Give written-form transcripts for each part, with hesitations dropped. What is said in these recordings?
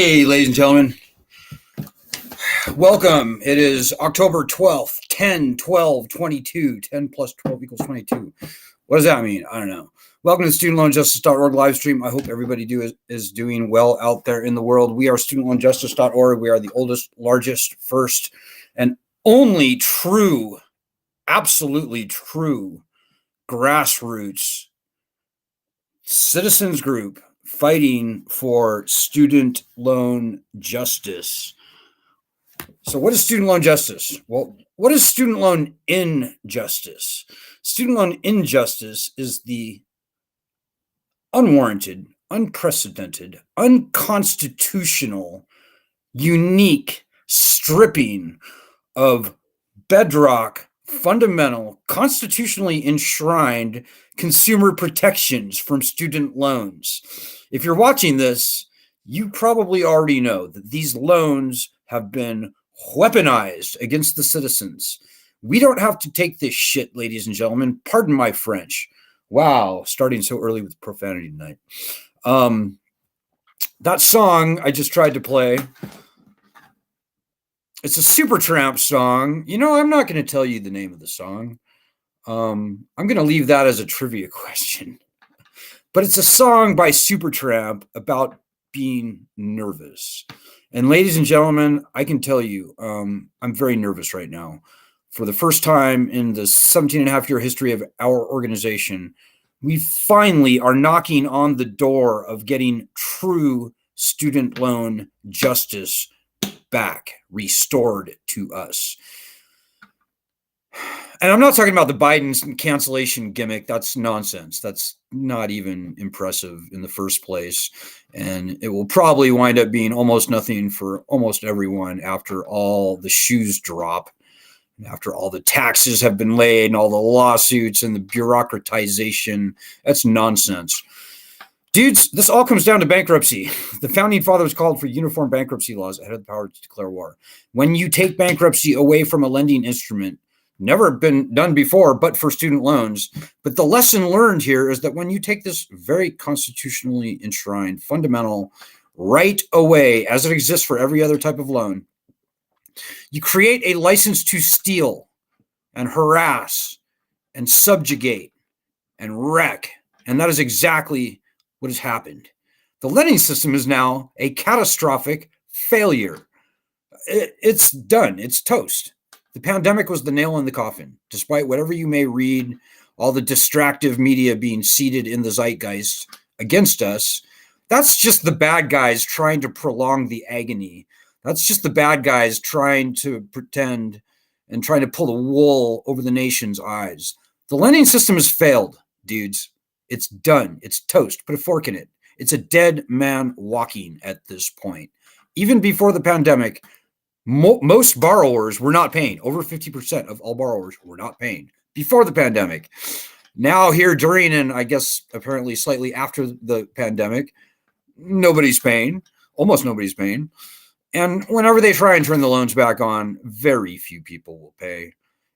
Hey, ladies and gentlemen, welcome. It is October 12th, 10, 12, 22. 10 plus 12 equals 22. What does that mean? I don't know. Welcome to the studentloanjustice.org live stream. I hope everybody is doing well out there in the world. We are studentloanjustice.org. We are the oldest, largest, first, and only true, absolutely true grassroots citizens group fighting for student loan justice. So what is student loan justice? Well, what is student loan injustice? Student loan injustice is the unwarranted, unprecedented, unconstitutional, unique stripping of bedrock, fundamental, constitutionally enshrined consumer protections from student loans. If you're watching this, you probably already know that these loans have been weaponized against the citizens. We don't have to take this shit, ladies and gentlemen. Pardon my French. Wow, starting so early with profanity tonight. That song I just tried to play, it's a Supertramp song. You know, I'm not going to tell you the name of the song. I'm going to leave that as a trivia question. But it's a song by Supertramp about being nervous. And ladies and gentlemen, I can tell you, I'm very nervous right now. For the first time in the 17 and a half year history of our organization, we finally are knocking on the door of getting true student loan justice back, restored to us. And I'm not talking about the Biden cancellation gimmick. That's nonsense. That's not even impressive in the first place. And it will probably wind up being almost nothing for almost everyone after all the shoes drop, and after all the taxes have been laid and all the lawsuits and the bureaucratization. That's nonsense. Dudes, this all comes down to bankruptcy. The founding fathers called for uniform bankruptcy laws ahead of the power to declare war. When you take bankruptcy away from a lending instrument, never been done before, but for student loans. But the lesson learned here is that when you take this very constitutionally enshrined fundamental right away, as it exists for every other type of loan, you create a license to steal and harass and subjugate and wreck. And that is exactly what has happened. The lending system is now a catastrophic failure. It's done. It's toast. The pandemic was the nail in the coffin. Despite whatever you may read, all the distractive media being seated in the zeitgeist against us, that's just the bad guys trying to prolong the agony. That's just the bad guys trying to pretend and trying to pull the wool over the nation's eyes. The lending system has failed, dudes. It's done. It's toast. Put a fork in it. It's a dead man walking at this point. Even before the pandemic, most borrowers were not paying. Over 50% of all borrowers were not paying before the pandemic. Now here during, and I guess apparently slightly after the pandemic, nobody's paying. Almost nobody's paying. And whenever they try and turn the loans back on, very few people will pay.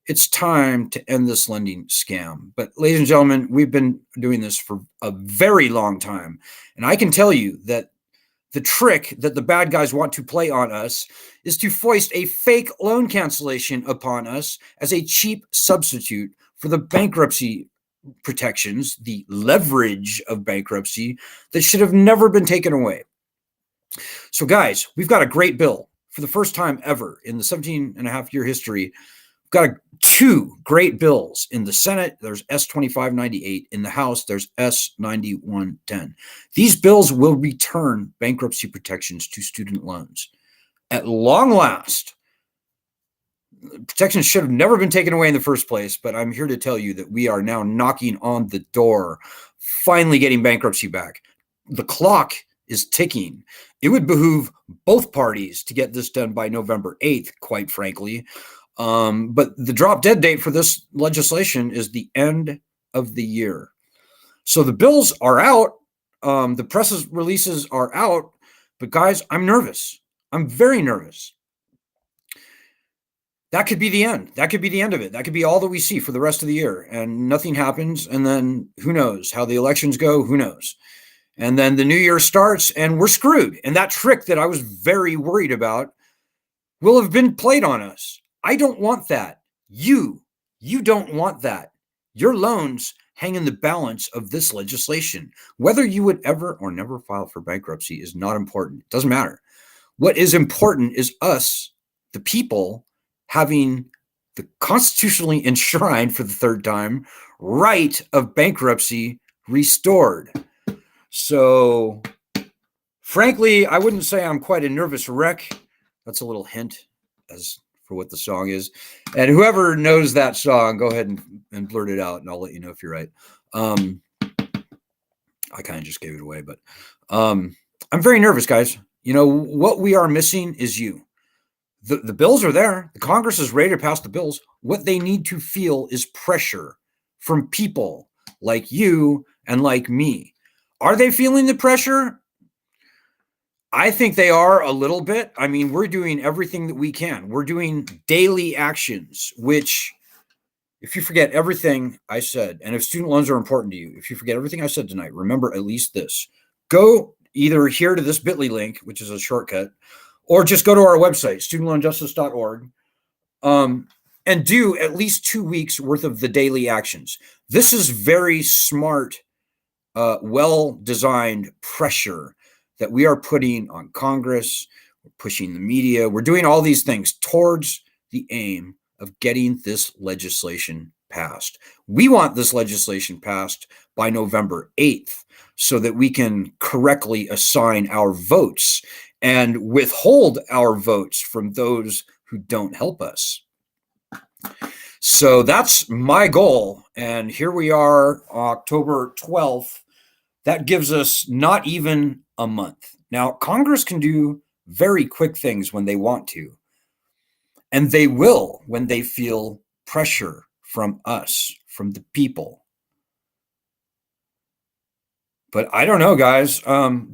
It's time to end this lending scam. But ladies and gentlemen, we've been doing this for a very long time. And I can tell you that the trick that the bad guys want to play on us is to foist a fake loan cancellation upon us as a cheap substitute for the bankruptcy protections, the leverage of bankruptcy that should have never been taken away. So guys, we've got a great bill for the first time ever in the 17 and a half year history. We've got two great bills. In the Senate, there's S-2598. In the House, there's S-9110. These bills will return bankruptcy protections to student loans. At long last, protections should have never been taken away in the first place, but I'm here to tell you that we are now knocking on the door, finally getting bankruptcy back. The clock is ticking. It would behoove both parties to get this done by November 8th, quite frankly. But the drop dead date for this legislation is the end of the year. So the bills are out. The press releases are out. But guys, I'm nervous. I'm very nervous. That could be the end. That could be the end of it. That could be all that we see for the rest of the year. And nothing happens. And then who knows how the elections go? Who knows? And then the new year starts and we're screwed. And that trick that I was very worried about will have been played on us. I don't want that. You don't want that. Your loans hang in the balance of this legislation. Whether you would ever or never file for bankruptcy is not important. It doesn't matter. What is important is us, the people, having the constitutionally enshrined for the third time right of bankruptcy restored. So, frankly, I wouldn't say I'm quite a nervous wreck. That's a little hint as for what the song is. And whoever knows that song, go ahead and blurt it out, and I'll let you know if you're right. I kind of just gave it away, but I'm very nervous, guys. You know, what we are missing is you. The bills are there. The Congress is ready to pass the bills. What they need to feel is pressure from people like you and like me. Are they feeling the pressure? I think they are a little bit. I mean, we're doing everything that we can. We're doing daily actions, which, if you forget everything I said, and if student loans are important to you, if you forget everything I said tonight, remember at least this. Go either here to this bit.ly link, which is a shortcut, or just go to our website, studentloanjustice.org, and do at least 2 weeks worth of the daily actions. This is very smart, well-designed pressure that we are putting on Congress, we're pushing the media, we're doing all these things towards the aim of getting this legislation passed. We want this legislation passed by November 8th so that we can correctly assign our votes and withhold our votes from those who don't help us. So that's my goal. And here we are, October 12th. That gives us not even a month. Now, Congress can do very quick things when they want to, and they will when they feel pressure from us, from the people. But I don't know, guys.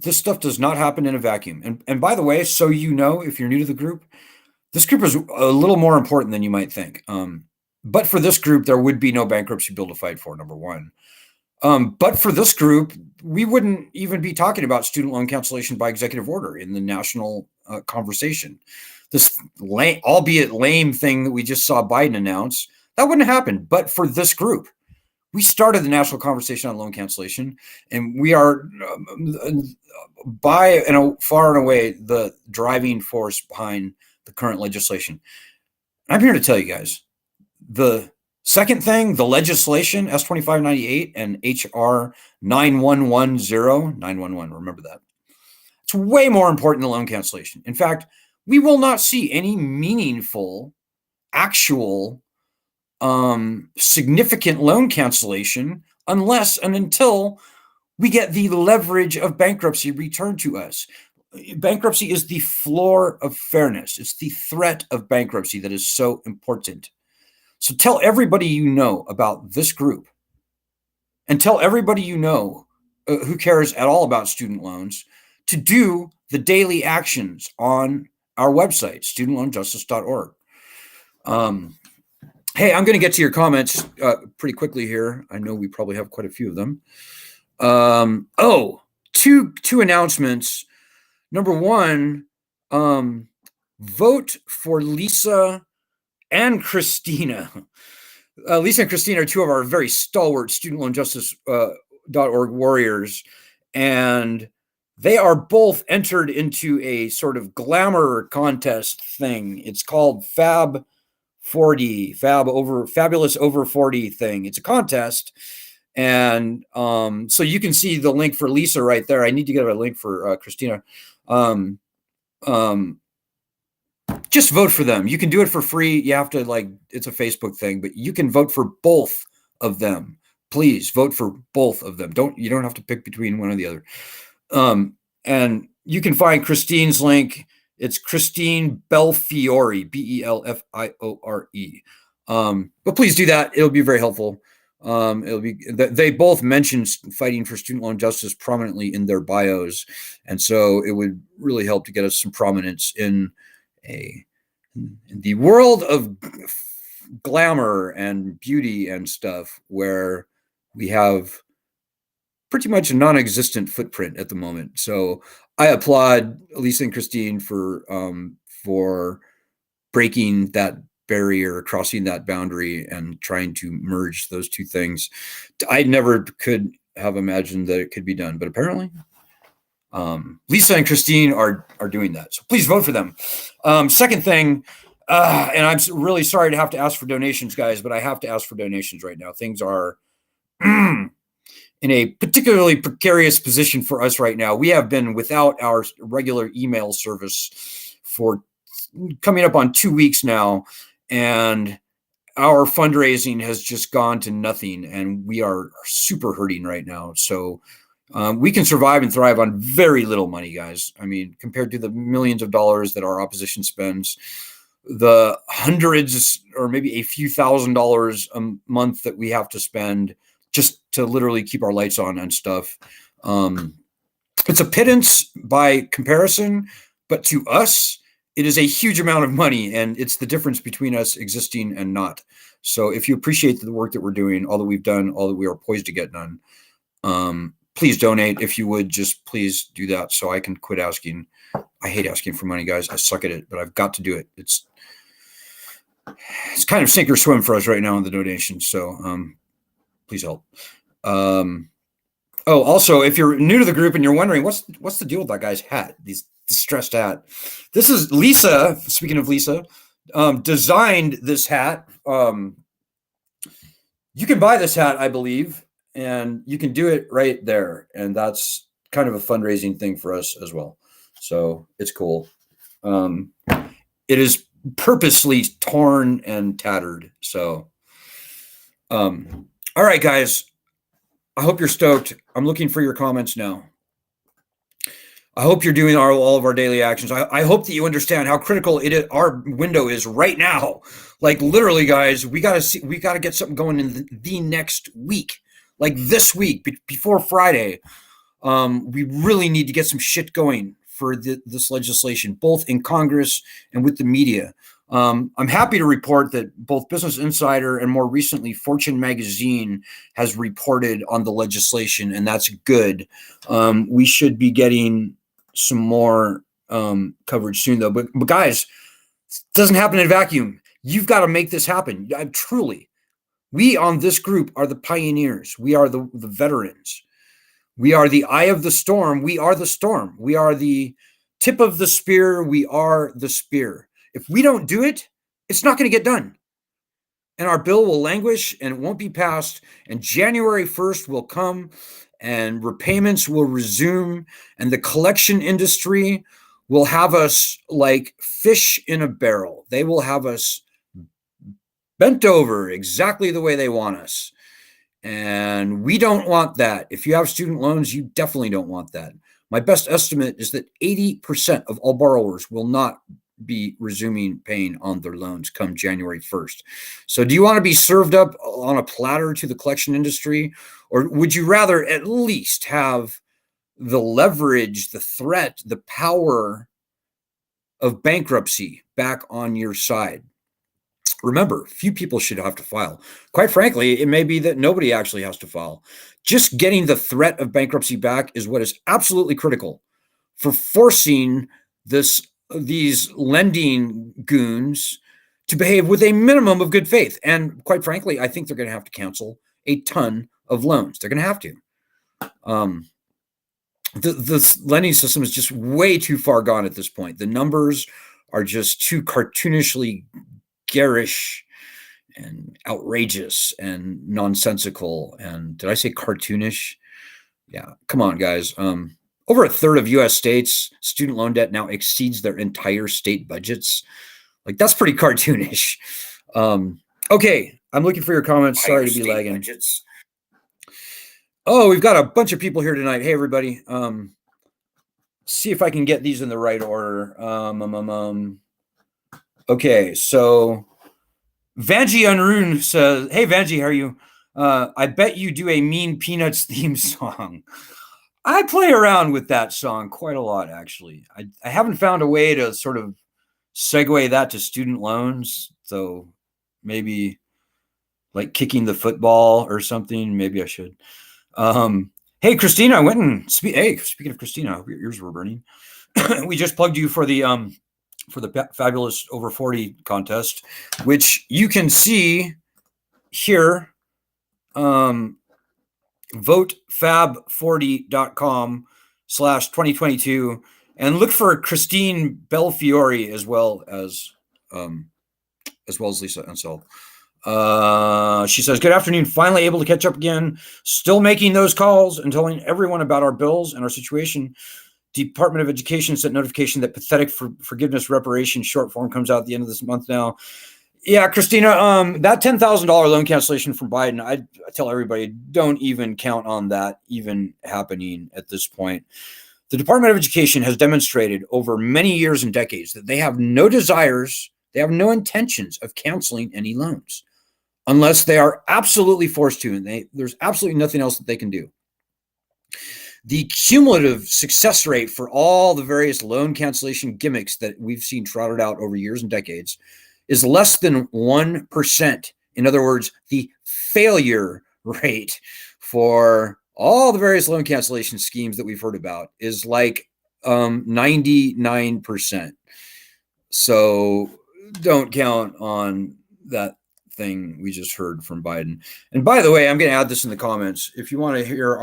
This stuff does not happen in a vacuum. And by the way, so you know, if you're new to the group, this group is a little more important than you might think. But for this group, there would be no bankruptcy bill to fight for, number one. But for this group, we wouldn't even be talking about student loan cancellation by executive order in the national conversation. This albeit lame thing that we just saw Biden announce, that wouldn't happen. But for this group, we started the national conversation on loan cancellation, and we are by far and away the driving force behind the current legislation. I'm here to tell you guys, the second thing, the legislation, S-2598 and H.R. 9110, remember that. It's way more important than loan cancellation. In fact, we will not see any meaningful, actual, significant loan cancellation unless and until we get the leverage of bankruptcy returned to us. Bankruptcy is the floor of fairness. It's the threat of bankruptcy that is so important. So tell everybody you know about this group, and tell everybody you know who cares at all about student loans to do the daily actions on our website, studentloanjustice.org. Hey, I'm going to get to your comments pretty quickly here. I know we probably have quite a few of them. Two announcements. Number one, vote for Lisa and Christina. Lisa and Christina are two of our very stalwart studentloanjustice.org warriors, and they are both entered into a sort of glamour contest thing. It's called Fab 40, Fabulous Over 40 thing. It's a contest, and so you can see the link for Lisa right there. I need to get a link for Christina. Just vote for them. You can do it for free. You have to, it's a Facebook thing, but you can vote for both of them. Please vote for both of them. You don't have to pick between one or the other. And you can find Christine's link. It's Christine Belfiore, Belfiore. But please do that. It'll be very helpful. They both mentioned fighting for student loan justice prominently in their bios, and so it would really help to get us some prominence in the world of glamour and beauty and stuff, where we have pretty much a non-existent footprint at the moment. So I applaud Lisa and Christine for breaking that barrier, crossing that boundary, and trying to merge those two things. I never could have imagined that it could be done, but apparently Lisa and Christine are doing that. So please vote for them. Second thing, and I'm really sorry to have to ask for donations, guys, but I have to ask for donations right now. Things are in a particularly precarious position for us right now. We have been without our regular email service for coming up on 2 weeks now, and our fundraising has just gone to nothing, and we are super hurting right now. So we can survive and thrive on very little money, guys. I mean, compared to the millions of dollars that our opposition spends, the hundreds or maybe a few $1,000s a month that we have to spend just to literally keep our lights on and stuff. It's a pittance by comparison, but to us, it is a huge amount of money, and it's the difference between us existing and not. So if you appreciate the work that we're doing, all that we've done, all that we are poised to get done, please donate. If you would, just please do that so I can quit asking. I hate asking for money, guys. I suck at it, but I've got to do it. It's kind of sink or swim for us right now in the donations. So please help. Also, if you're new to the group and you're wondering what's the deal with that guy's hat, these distressed hat. This is Lisa. Speaking of Lisa, designed this hat. You can buy this hat, I believe, and you can do it right there. And that's kind of a fundraising thing for us as well. So it's cool. It is purposely torn and tattered. So, all right, guys. I hope you're stoked. I'm looking for your comments now. I hope you're doing all of our daily actions. I hope that you understand how critical our window is right now. Like literally, guys, we got to get something going in the next week, like this week before Friday. We really need to get some shit going for this legislation, both in Congress and with the media. I'm happy to report that both Business Insider and more recently Fortune magazine has reported on the legislation, and that's good. We should be getting some more coverage soon, though. But guys, it doesn't happen in a vacuum. You've got to make this happen. Truly, we on this group are the pioneers. We are the veterans. We are the eye of the storm. We are the storm. We are the tip of the spear. We are the spear. If we don't do it, it's not going to get done. And our bill will languish and it won't be passed. And January 1st will come and repayments will resume. And the collection industry will have us like fish in a barrel. They will have us bent over exactly the way they want us. And we don't want that. If you have student loans, you definitely don't want that. My best estimate is that 80% of all borrowers will not be resuming paying on their loans come January 1st. So do you want to be served up on a platter to the collection industry? Or would you rather at least have the leverage, the threat, the power of bankruptcy back on your side? Remember, few people should have to file. Quite frankly, it may be that nobody actually has to file. Just getting the threat of bankruptcy back is what is absolutely critical for forcing these lending goons to behave with a minimum of good faith. And quite frankly, I think they're going to have to cancel a ton of loans. They're going to have to. The lending system is just way too far gone at this point. The numbers are just too cartoonishly garish and outrageous and nonsensical. And did I say cartoonish? Yeah, come on, guys. Over a third of U.S. states' student loan debt now exceeds their entire state budgets. Like, that's pretty cartoonish. Okay, I'm looking for your comments. Sorry to be lagging. Budgets. Oh, we've got a bunch of people here tonight. Hey, everybody. See if I can get these in the right order. Okay, so Vanji Unrun says, hey, Vanji, how are you? I bet you do a Mean Peanuts theme song. I play around with that song quite a lot, actually. I haven't found a way to sort of segue that to student loans. So maybe like kicking the football or something. Maybe I should. Hey, Christina, I went and hey, speaking of Christina, I hope your ears were burning. We just plugged you for the fabulous over 40 contest, which you can see here. votefab40.com/2022 and look for Christine Belfiore as well as Lisa Ansel. She says, good afternoon. Finally able to catch up again. Still making those calls and telling everyone about our bills and our situation. Department of Education sent notification that pathetic forgiveness reparation short form comes out at the end of this month now. Yeah, Christina, that $10,000 loan cancellation from Biden, I tell everybody, don't even count on that even happening at this point. The Department of Education has demonstrated over many years and decades that they have no desires, they have no intentions of canceling any loans unless they are absolutely forced to, and there's absolutely nothing else that they can do. The cumulative success rate for all the various loan cancellation gimmicks that we've seen trotted out over years and decades is less than 1%. In other words, the failure rate for all the various loan cancellation schemes that we've heard about is like 99%. So don't count on that thing we just heard from Biden. And by the way, I'm going to add this in the comments. If you want to hear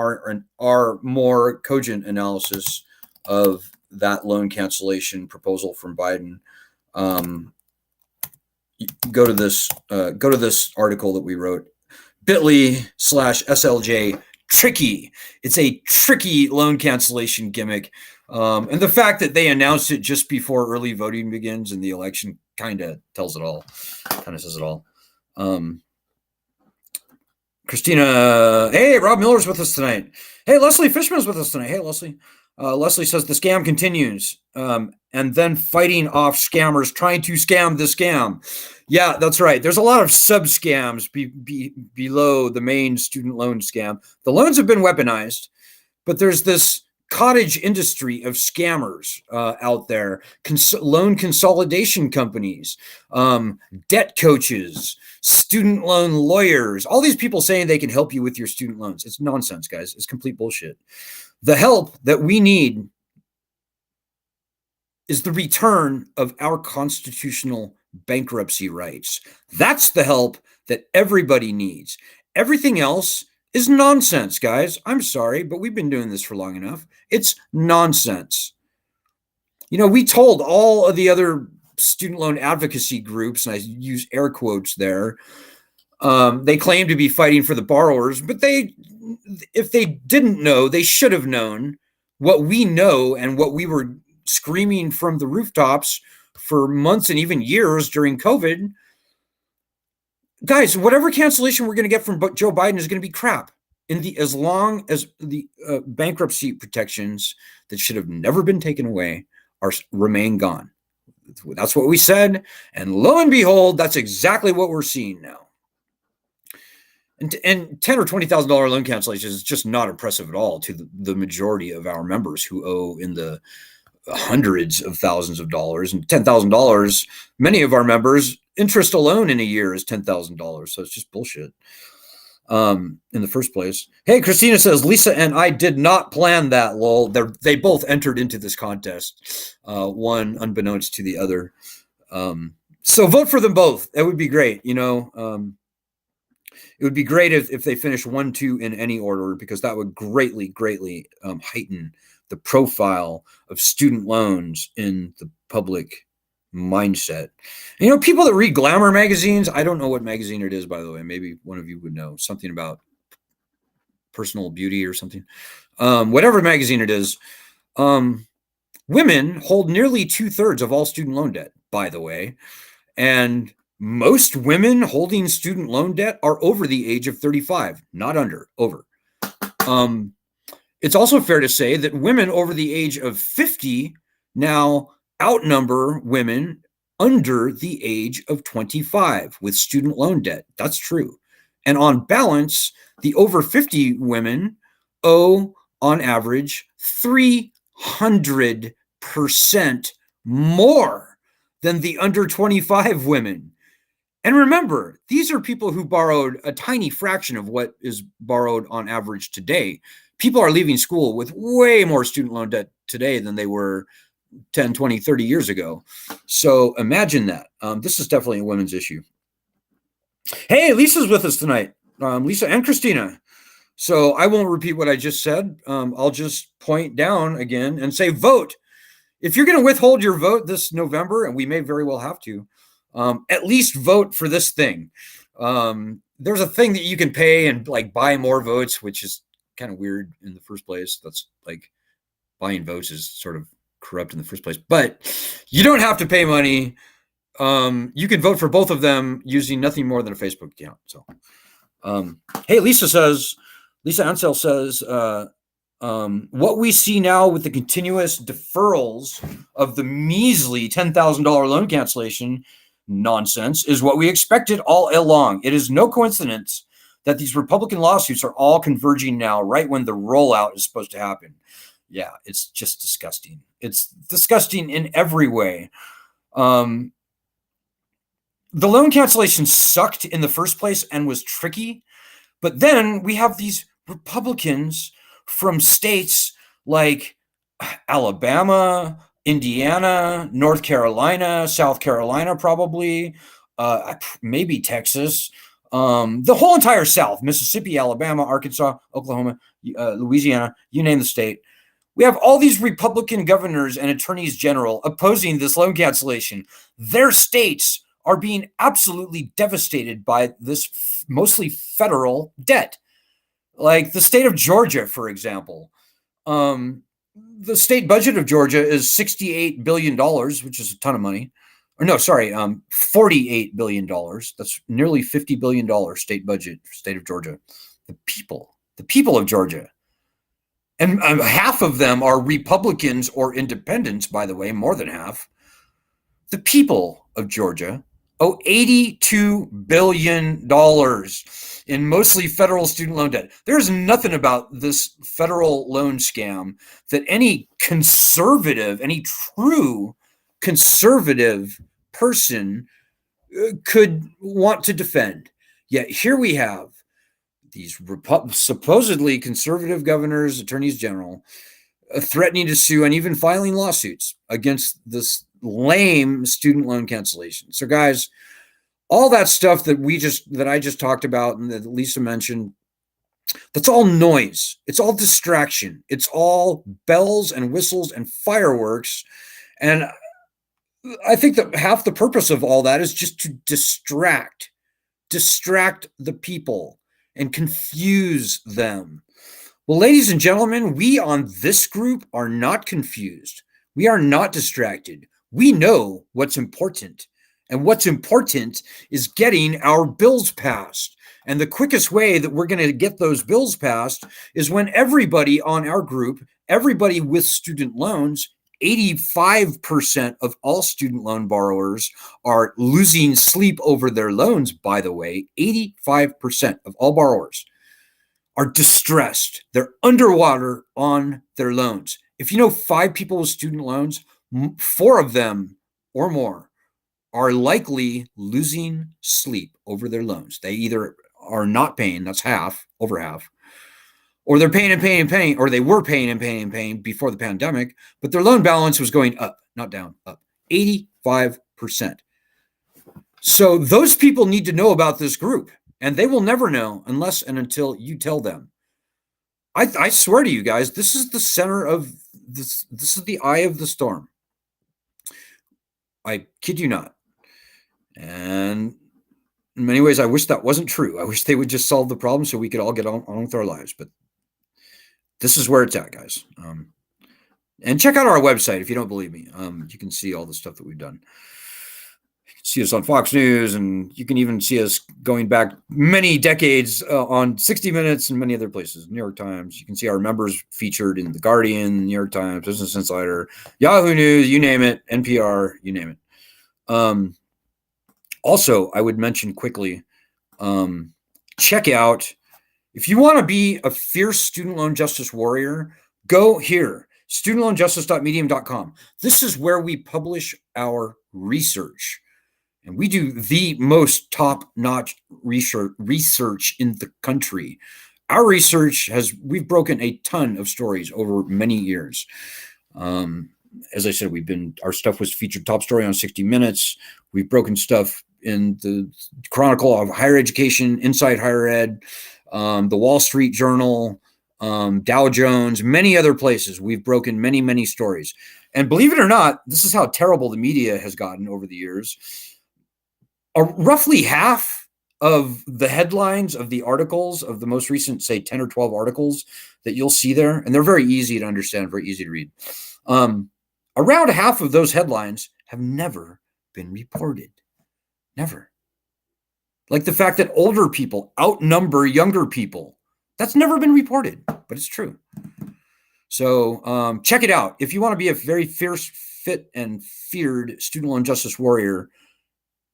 our more cogent analysis of that loan cancellation proposal from Biden, go to this article that we wrote, bit.ly/SLJ tricky. It's a tricky loan cancellation gimmick. And the fact that they announced it just before early voting begins in the election kind of tells it all, says it all. Christina, hey, Rob Miller's with us tonight. Hey, Leslie Fishman's with us tonight. Hey, Leslie. Leslie says the scam continues, and then fighting off scammers trying to scam the scam. Yeah, that's right. There's a lot of sub scams below the main student loan scam. The loans have been weaponized, but there's this cottage industry of scammers out there, loan consolidation companies, debt coaches, student loan lawyers, all these people saying they can help you with your student loans. It's nonsense, guys. It's complete bullshit. The help that we need is the return of our constitutional bankruptcy rights. That's the help that everybody needs. Everything else is nonsense, guys. I'm sorry, but we've been doing this for long enough. It's nonsense. You know, we told all of the other student loan advocacy groups, and I use air quotes there, they claim to be fighting for the borrowers, but if they didn't know, they should have known what we know and what we were screaming from the rooftops for months and even years during COVID. Guys, whatever cancellation we're going to get from Joe Biden is going to be crap. As long as the bankruptcy protections that should have never been taken away remain gone. That's what we said, and lo and behold, that's exactly what we're seeing now. And $10,000 or $20,000 loan cancellations is just not impressive at all to the majority of our members who owe in the hundreds of thousands of dollars. And $10,000, many of our members, interest alone in a year is $10,000. So it's just bullshit in the first place. Hey, Christina says, Lisa and I did not plan that, lol. They both entered into this contest, one unbeknownst to the other. So vote for them both. That would be great. You know, it would be great if they finish 1, 2 in any order, because that would greatly heighten the profile of student loans in the public mindset. And, you know, people that read glamour magazines, I don't know what magazine it is, by the way. Maybe one of you would know, something about personal beauty or something. Whatever magazine it is, women hold nearly 2/3 of all student loan debt, by the way. And most women holding student loan debt are over the age of 35, not under, over. It's also fair to say that women over the age of 50 now outnumber women under the age of 25 with student loan debt. That's true. And on balance, the over 50 women owe, on average, 300% more than the under 25 women. And remember, these are people who borrowed a tiny fraction of what is borrowed on average today. People are leaving school with way more student loan debt today than they were 10, 20, 30 years ago. So imagine that. This is definitely a women's issue. Hey, Lisa's with us tonight. Lisa and Christina. So I won't repeat what I just said. I'll just point down again and say vote. If you're going to withhold your vote this November, and we may very well have to, at least vote for this thing. There's a thing that you can pay and like buy more votes, which is kind of weird in the first place. That's like buying votes is sort of corrupt in the first place, but you don't have to pay money. You can vote for both of them using nothing more than a Facebook account. So, hey, Lisa Ansel says, what we see now with the continuous deferrals of the measly $10,000 loan cancellation nonsense is what we expected all along. It is no coincidence that these Republican lawsuits are all converging now, right when the rollout is supposed to happen. Yeah, it's just disgusting. It's disgusting in every way. The loan cancellation sucked in the first place and was tricky. But then we have these Republicans from states like Alabama, Indiana, North Carolina, South Carolina, probably, maybe Texas, the whole entire South, Mississippi, Alabama, Arkansas, Oklahoma, Louisiana, you name the state. We have all these Republican governors and attorneys general opposing this loan cancellation. Their states are being absolutely devastated by this mostly federal debt. Like the state of Georgia, for example. The state budget of Georgia is $68 billion, which is a ton of money. Or no, sorry, $48 billion. That's nearly $50 billion state budget for the state of Georgia. The people of Georgia. And half of them are Republicans or independents, by the way, more than half. The people of Georgia owe $82 billion in mostly federal student loan debt. There's nothing about this federal loan scam that any conservative, any true conservative person could want to defend. Yet here we have these supposedly conservative governors, attorneys general, threatening to sue and even filing lawsuits against this lame student loan cancellation. So guys, all that stuff that I just talked about and that Lisa mentioned, that's all noise. It's all distraction. It's all bells and whistles and fireworks. And I think that half the purpose of all that is just to distract the people and confuse them. Well, ladies and gentlemen, we on this group are not confused. We are not distracted. We know what's important. And what's important is getting our bills passed. And the quickest way that we're going to get those bills passed is when everybody on our group, everybody with student loans, 85% of all student loan borrowers are losing sleep over their loans, by the way. 85% of all borrowers are distressed. They're underwater on their loans. If you know 5 people with student loans, 4 of them or more are likely losing sleep over their loans. They either are not paying, that's half, over half, or they're paying and paying and paying, or they were paying and paying and paying before the pandemic, but their loan balance was going up, not down, up. 85%. So those people need to know about this group, and they will never know unless and until you tell them. I swear to you guys, this is the center of this. This is the eye of the storm. I kid you not. And in many ways, I wish that wasn't true. I wish they would just solve the problem so we could all get on with our lives. But this is where it's at, guys. And check out our website if you don't believe me. You can see all the stuff that we've done. You can see us on Fox News, and you can even see us going back many decades on 60 Minutes and many other places. New York Times. You can see our members featured in The Guardian, New York Times, Business Insider, Yahoo News, you name it, NPR, you name it. Also, I would mention quickly, check out, if you want to be a fierce student loan justice warrior, go here, studentloanjustice.medium.com. This is where we publish our research. And we do the most top-notch research in the country. our research we've broken a ton of stories over many years. As I said, our stuff was featured top story on 60 Minutes. We've broken stuff in the Chronicle of Higher Education, Inside Higher Ed, the Wall Street Journal, Dow Jones, many other places. We've broken many, many stories. And believe it or not, this is how terrible the media has gotten over the years. Roughly half of the headlines of the articles of the most recent, say 10 or 12 articles that you'll see there, and they're very easy to understand, very easy to read. Around half of those headlines have never been reported. Never. Like the fact that older people outnumber younger people. That's never been reported, but it's true. So check it out. If you want to be a very fierce, fit, and feared student loan justice warrior,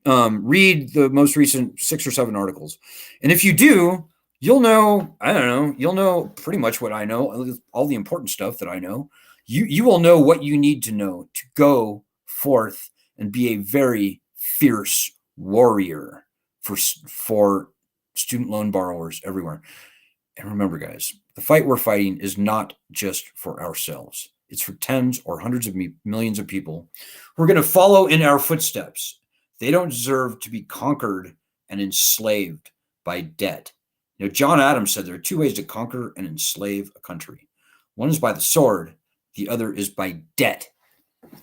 read the most recent 6 or 7 articles. And if you do, you'll know pretty much what I know, all the important stuff that I know. You will know what you need to know to go forth and be a very fierce warrior for student loan borrowers everywhere. And remember, guys, the fight we're fighting is not just for ourselves. It's for tens or hundreds of millions of people who are going to follow in our footsteps. They don't deserve to be conquered and enslaved by debt. John Adams said there are 2 ways to conquer and enslave a country. One is by the sword. The other is by debt.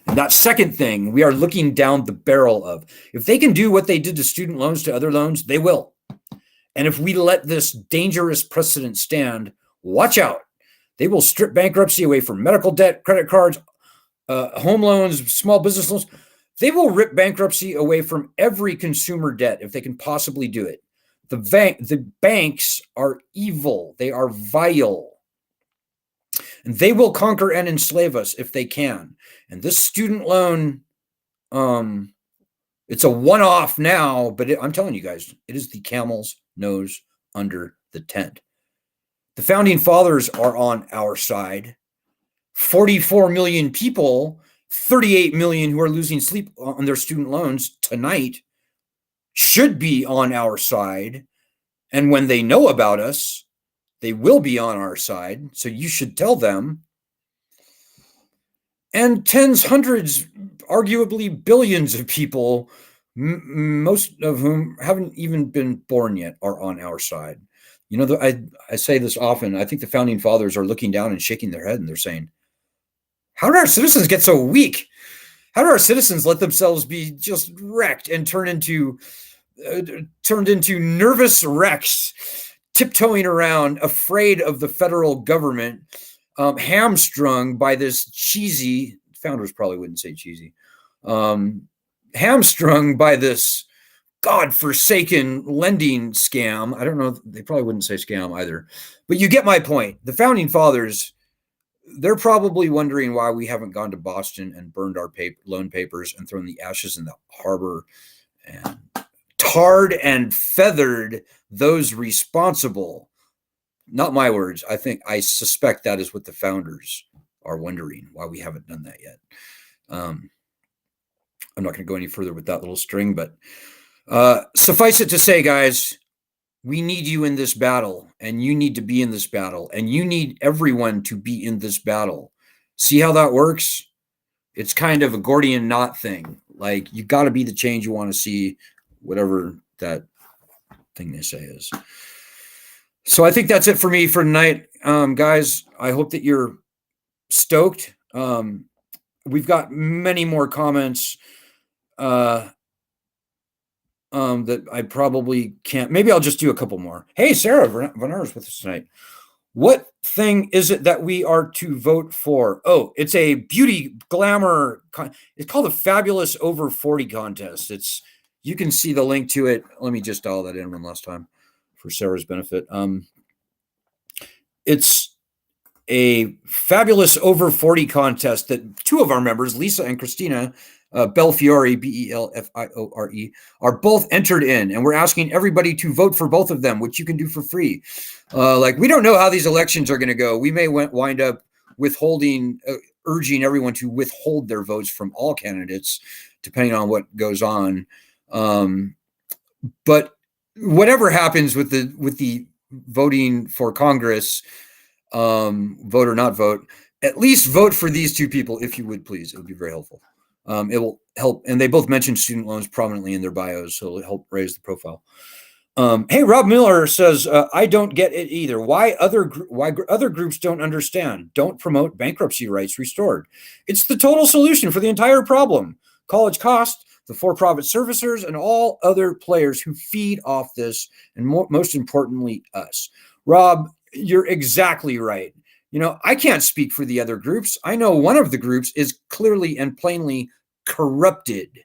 And that second thing we are looking down the barrel of. If they can do what they did to student loans to other loans, they will. And if we let this dangerous precedent stand, watch out. They will strip bankruptcy away from medical debt, credit cards, home loans, small business loans. They will rip bankruptcy away from every consumer debt if they can possibly do it. The banks are evil. They are vile. And they will conquer and enslave us if they can. And this student loan, it's a one-off now, but I'm telling you guys, it is the camel's nose under the tent. The founding fathers are on our side. 44 million people, 38 million who are losing sleep on their student loans tonight should be on our side. And when they know about us, they will be on our side. So you should tell them. And tens, hundreds, arguably billions of people, most of whom haven't even been born yet, are on our side. I say this often. I think the founding fathers are looking down and shaking their head and they're saying, how did our citizens get so weak? How did our citizens let themselves be just wrecked and turned into nervous wrecks, tiptoeing around, afraid of the federal government, hamstrung by this cheesy, founders probably wouldn't say cheesy, hamstrung by this godforsaken lending scam. I don't know. They probably wouldn't say scam either, but you get my point. The founding fathers, they're probably wondering why we haven't gone to Boston and burned our loan papers and thrown the ashes in the harbor and tarred and feathered those responsible. Not my words. I suspect that is what the founders are wondering, why we haven't done that yet. I'm not going to go any further with that little string, but suffice it to say, guys, we need you in this battle, and you need to be in this battle, and you need everyone to be in this battle. See how that works? It's kind of a Gordian knot thing. Like, you got to be the change you want to see, whatever that thing they say is. So I think that's it for me for tonight. Guys, I hope that you're stoked. We've got many more comments that I probably can't. Maybe I'll just do a couple more. Hey, Sarah Vanar is with us tonight. What thing is it that we are to vote for? Oh, it's a beauty glamour. It's called a Fabulous Over 40 contest. You can see the link to it. Let me just dial that in one last time for Sarah's benefit. It's a Fabulous Over 40 contest that 2 of our members, Lisa and Christina, Belfiore, Belfiore, are both entered in, and we're asking everybody to vote for both of them, which you can do for free. We don't know how these elections are going to go. We may wind up urging everyone to withhold their votes from all candidates, depending on what goes on. But whatever happens with the voting for Congress, vote or not vote, at least vote for these two people, if you would, please. It would be very helpful. It will help. And they both mentioned student loans prominently in their bios, so it'll help raise the profile. Hey, Rob Miller says, I don't get it either. Why other groups don't understand? Don't promote bankruptcy rights restored. It's the total solution for the entire problem. College cost, the for-profit servicers, and all other players who feed off this, and most importantly, us. Rob, you're exactly right. I can't speak for the other groups. I know one of the groups is clearly and plainly corrupted.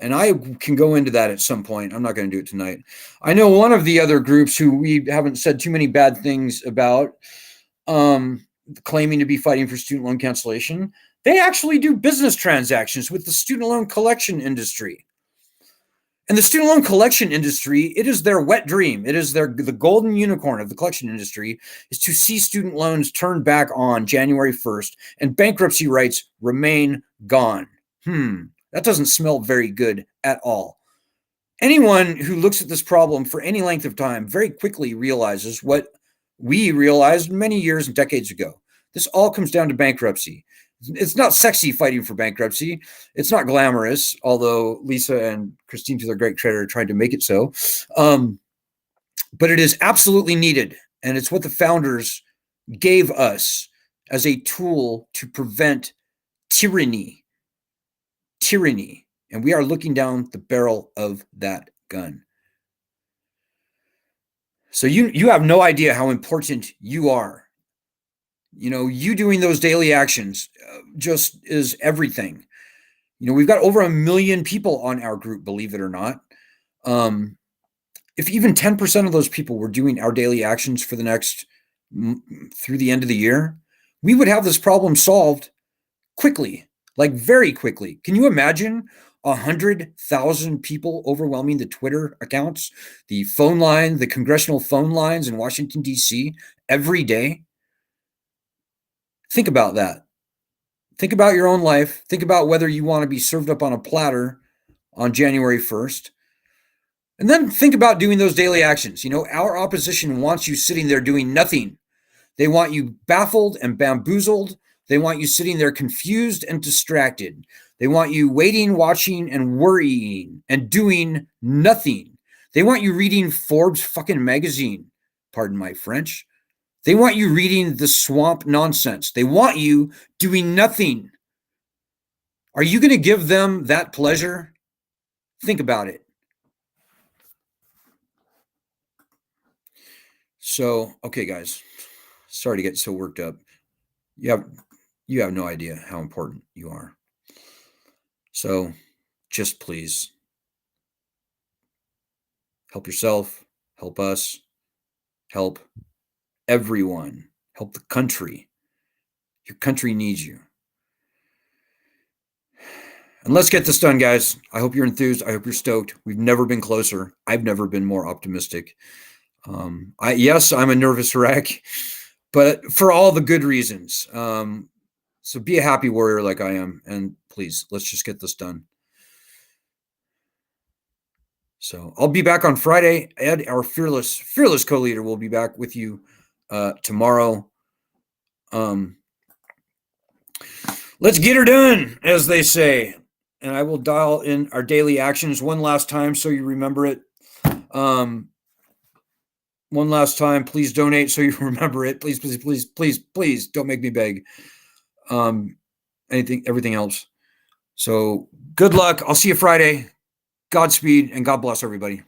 And I can go into that at some point. I'm not going to do it tonight. I know one of the other groups who we haven't said too many bad things about, claiming to be fighting for student loan cancellation. They actually do business transactions with the student loan collection industry. And the student loan collection industry, it is their wet dream. It is the golden unicorn of the collection industry, is to see student loans turned back on January 1st and bankruptcy rights remain gone. That doesn't smell very good at all. Anyone who looks at this problem for any length of time very quickly realizes what we realized many years and decades ago. This all comes down to bankruptcy. It's not sexy fighting for bankruptcy. It's not glamorous, although Lisa and Christine, to their great credit, tried to make it so. But it is absolutely needed. And it's what the founders gave us as a tool to prevent tyranny. And we are looking down the barrel of that gun. So you have no idea how important you are. You doing those daily actions just is everything. We've got over 1 million people on our group, believe it or not. If even 10% of those people were doing our daily actions for the next, through the end of the year, we would have this problem solved quickly. Like very quickly. Can you imagine 100,000 people overwhelming the Twitter accounts, the phone line, the congressional phone lines in Washington, D.C. every day? Think about that. Think about your own life. Think about whether you want to be served up on a platter on January 1st. And then think about doing those daily actions. Our opposition wants you sitting there doing nothing. They want you baffled and bamboozled. They want you sitting there confused and distracted. They want you waiting, watching, and worrying and doing nothing. They want you reading Forbes fucking magazine. Pardon my French. They want you reading the swamp nonsense. They want you doing nothing. Are you going to give them that pleasure? Think about it. So, okay, guys. Sorry to get so worked up. You have no idea how important you are. So just please help yourself, help us, help everyone, help the country. Your country needs you. And let's get this done, guys. I hope you're enthused. I hope you're stoked. We've never been closer. I've never been more optimistic. Yes, I'm a nervous wreck, but for all the good reasons. So be a happy warrior like I am, and please, let's just get this done. So I'll be back on Friday. Ed, our fearless co-leader, will be back with you tomorrow. Let's get her done, as they say. And I will dial in our daily actions one last time so you remember it. One last time, please donate so you remember it. Please, please, please, please, please don't make me beg. Everything else. So good luck. I'll see you Friday. Godspeed and God bless everybody.